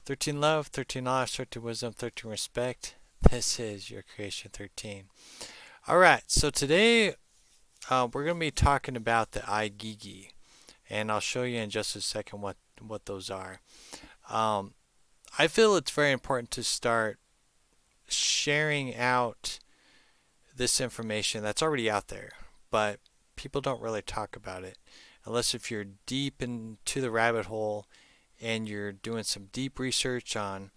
13 love, 13 knowledge, 13 wisdom, 13 respect. This is your creation 13. All right, so today we're going to be talking about the Igigi, and I'll show you in just a second what those are. Um, I feel it's very important to start sharing out this information that's already out there, but people don't really talk about it unless if you're deep into the rabbit hole and you're doing some deep research on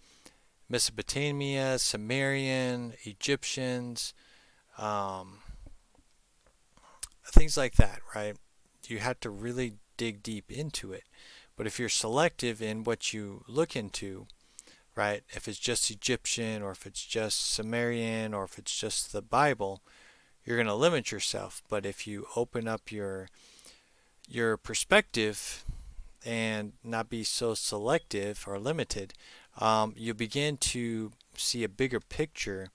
Mesopotamia, Sumerian, Egyptians, um, things like that, right? You have to really dig deep into it. But if you're selective in what you look into, right, if it's just Egyptian or if it's just Sumerian or if it's just the Bible, you're going to limit yourself. But if you open up your perspective and not be so selective or limited, you begin to see a bigger picture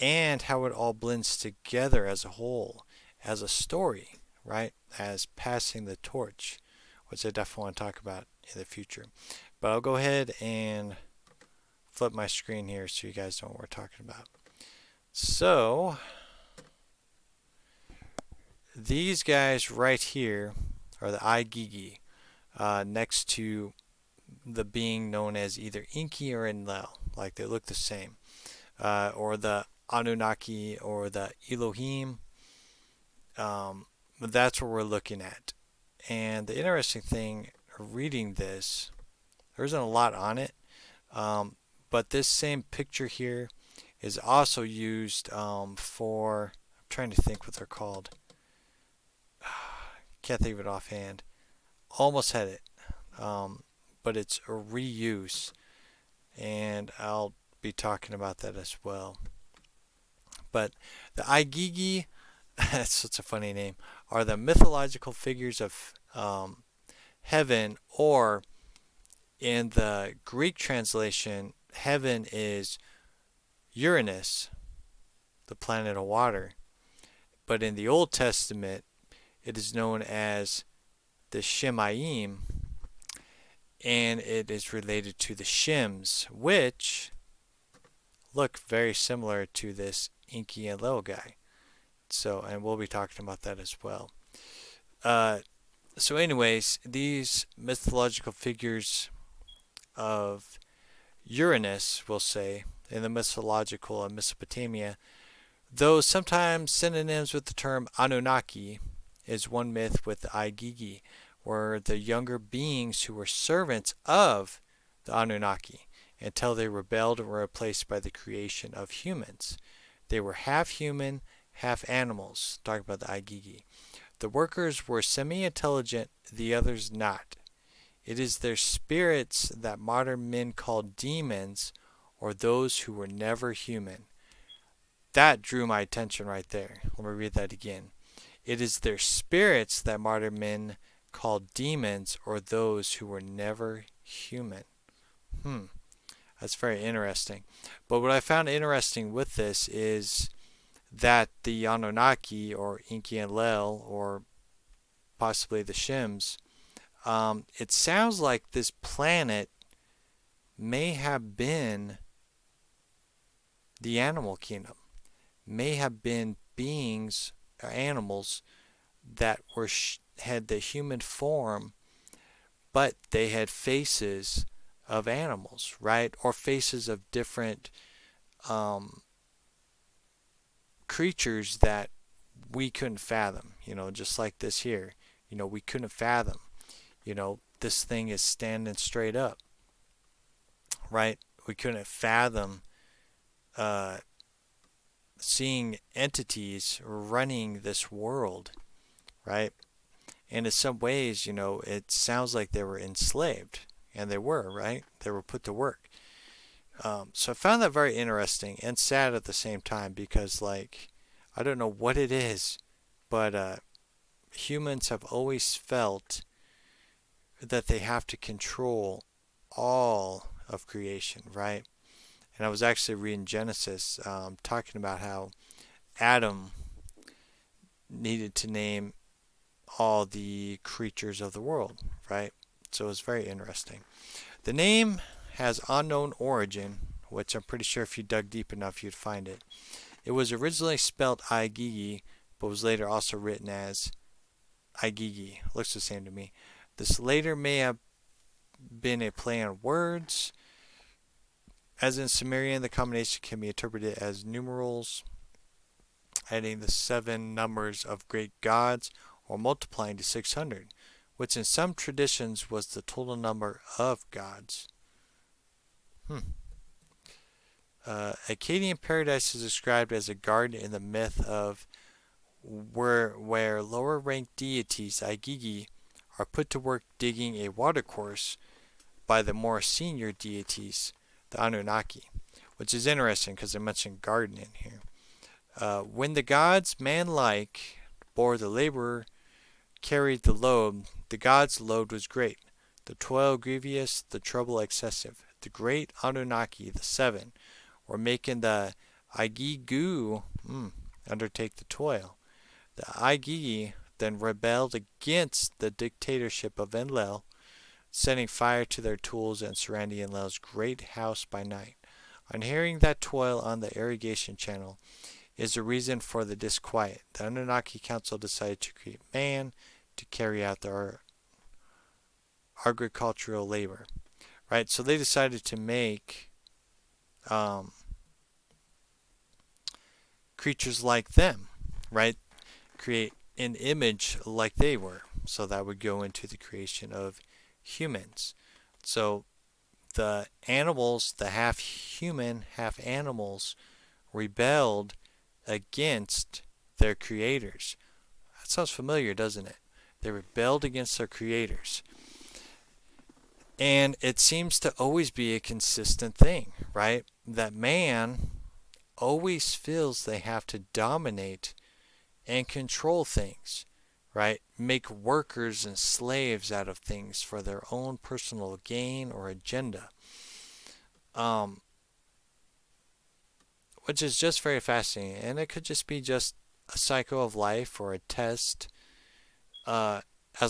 and how it all blends together as a whole, as a story, right? As passing the torch, which I definitely want to talk about in the future. But I'll go ahead and flip my screen here so you guys know what we're talking about. So, these guys right here are the Igigi, next to the being known as either Inki or Enlil, like they look the same, or the Anunnaki or the Elohim. That's what we're looking at. And the interesting thing reading this, there isn't a lot on it, but this same picture here is also used for, I'm trying to think what they're called. Can't think of it offhand. Almost had it. But it's a reuse, and I'll be talking about that as well. But the Igigi, that's such a funny name, are the mythological figures of heaven, or in the Greek translation, heaven is Uranus, the planet of water. But in the Old Testament, it is known as the Shemaim, and it is related to the Shims, which look very similar to this Inky and Lil guy. So, and we'll be talking about that as well. So anyways, these mythological figures of Uranus, we'll say, in the mythological of Mesopotamia, though sometimes synonyms with the term Anunnaki, is one myth with the Igigi, were the younger beings who were servants of the Anunnaki until they rebelled and were replaced by the creation of humans. They were half human, half animals. Talk about the Igigi. The workers were semi-intelligent, the others not. It is their spirits that modern men call demons, or those who were never human. That drew my attention right there. Let me read that again. It is their spirits that modern men call demons, or those who were never human. That's very interesting. But what I found interesting with this is that the Anunnaki, or Inki and Lel, or possibly the Shims, it sounds like this planet may have been the animal kingdom, may have been beings or animals that were had the human form, but they had faces of animals, right? Or faces of different creatures that we couldn't fathom, just like this here. We couldn't fathom, this thing is standing straight up, right? We couldn't fathom seeing entities running this world, right? And in some ways, it sounds like they were enslaved, and they were, right? They were put to work. So I found that very interesting and sad at the same time, because, like, I don't know what it is, but humans have always felt that they have to control all of creation, right? And I was actually reading Genesis, talking about how Adam needed to name all the creatures of the world, right? So it was very interesting. The name has unknown origin, which I'm pretty sure if you dug deep enough you'd find it. It was originally spelled Igigi, but was later also written as Igigi. Looks the same to me. This later may have been a play on words. As in Sumerian, the combination can be interpreted as numerals, adding the 7 numbers of great gods, or multiplying to 600, which in some traditions was the total number of gods. Akkadian paradise is described as a garden in the myth of where lower ranked deities, Igigi, are put to work digging a watercourse by the more senior deities, the Anunnaki, which is interesting because they mention garden in here. When the gods, man-like, bore the labor, carried the load, the gods' load was great, the toil grievous, the trouble excessive. The great Anunnaki, the 7, were making the Igigu undertake the toil. The Igigi then rebelled against the dictatorship of Enlil, setting fire to their tools and surrounding Enlil's great house by night. On hearing that toil on the irrigation channel is the reason for the disquiet, the Anunnaki Council decided to create man to carry out their agricultural labor. Right, so they decided to make creatures like them, right? Create an image like they were. So that would go into the creation of humans. So the animals, the half human, half animals, rebelled against their creators. That sounds familiar, doesn't it? They rebelled against their creators. And it seems to always be a consistent thing, right? That man always feels they have to dominate and control things, right? Make workers and slaves out of things for their own personal gain or agenda. Which is just very fascinating. And it could just be just a cycle of life or a test as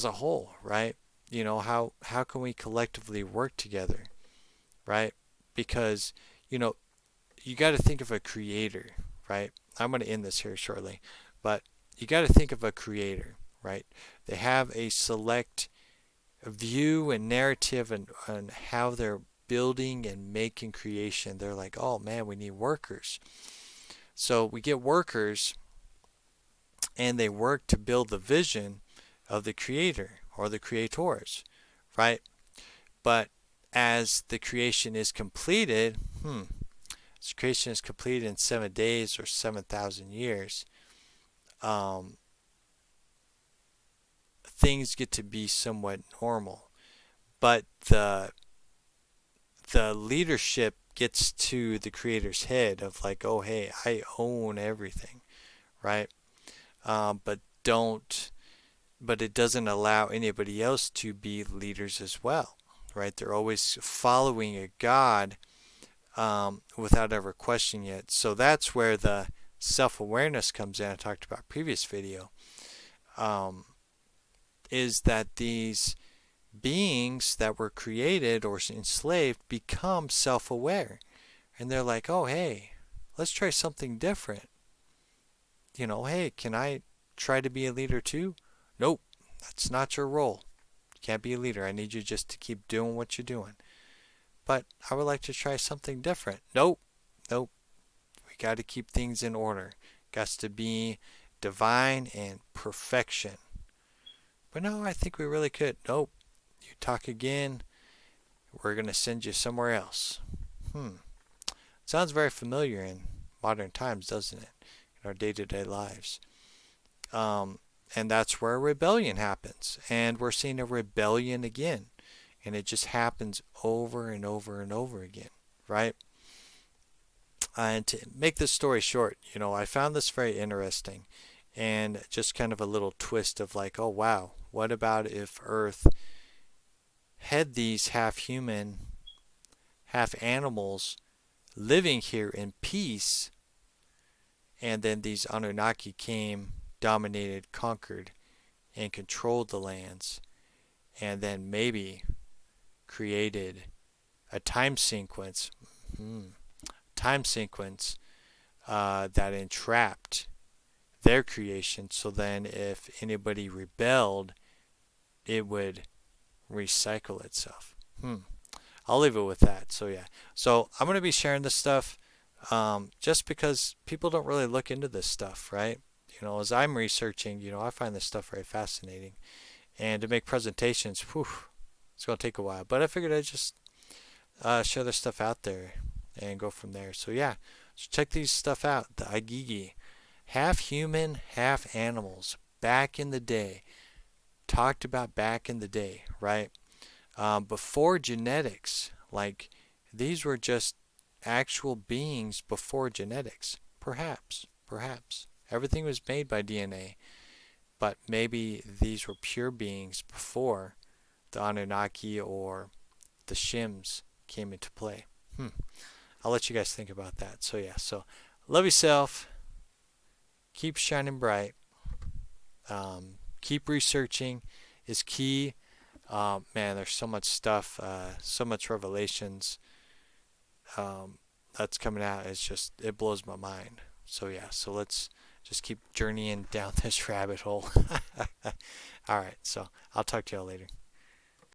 a whole, right? You know, how can we collectively work together, right? Because, you know, you got to think of a creator, right? I'm going to end this here shortly, but you got to think of a creator, right? They have a select view and narrative and how they're building and making creation. They're like, oh man, we need workers. So we get workers and they work to build the vision of the creator or the creators, right? But as the creation is completed, as creation is completed in 7 days or 7,000 years, things get to be somewhat normal. But the leadership gets to the creator's head of like, oh hey, I own everything, right? But it doesn't allow anybody else to be leaders as well, right? They're always following a God without ever questioning it. So that's where the self-awareness comes in. I talked about previous video. Is that these beings that were created or enslaved become self-aware. And they're like, oh hey, let's try something different. You know, hey, can I try to be a leader too? Nope, that's not your role. You can't be a leader. I need you just to keep doing what you're doing. But I would like to try something different. Nope. We got to keep things in order. Got to be divine and perfection. But no, I think we really could. Nope. You talk again, we're going to send you somewhere else. Sounds very familiar in modern times, doesn't it? In our day-to-day lives. And that's where rebellion happens. And we're seeing a rebellion again. And it just happens over and over and over again, right? And to make this story short, you know, I found this very interesting. And just kind of a little twist of like, oh wow, what about if Earth had these half human, half animals living here in peace, and then these Anunnaki came, dominated, conquered, and controlled the lands, and then maybe created a time sequence, time sequence that entrapped their creation. So then, if anybody rebelled, it would recycle itself. I'll leave it with that. So yeah. So I'm gonna be sharing this stuff just because people don't really look into this stuff, right? As I'm researching, I find this stuff very fascinating. And to make presentations, whew, it's gonna take a while. But I figured I'd just share this stuff out there and go from there. So yeah, so check these stuff out. The Igigi, half human, half animals. Back in the day, talked about back in the day, right? Before genetics, like these were just actual beings before genetics. Perhaps. Everything was made by DNA, but maybe these were pure beings before the Anunnaki or the Shims came into play. I'll let you guys think about that. So yeah, so love yourself. Keep shining bright. Keep researching is key. Man, there's so much stuff, so much revelations that's coming out. It blows my mind. So yeah, so let's just keep journeying down this rabbit hole. All right, so I'll talk to y'all later.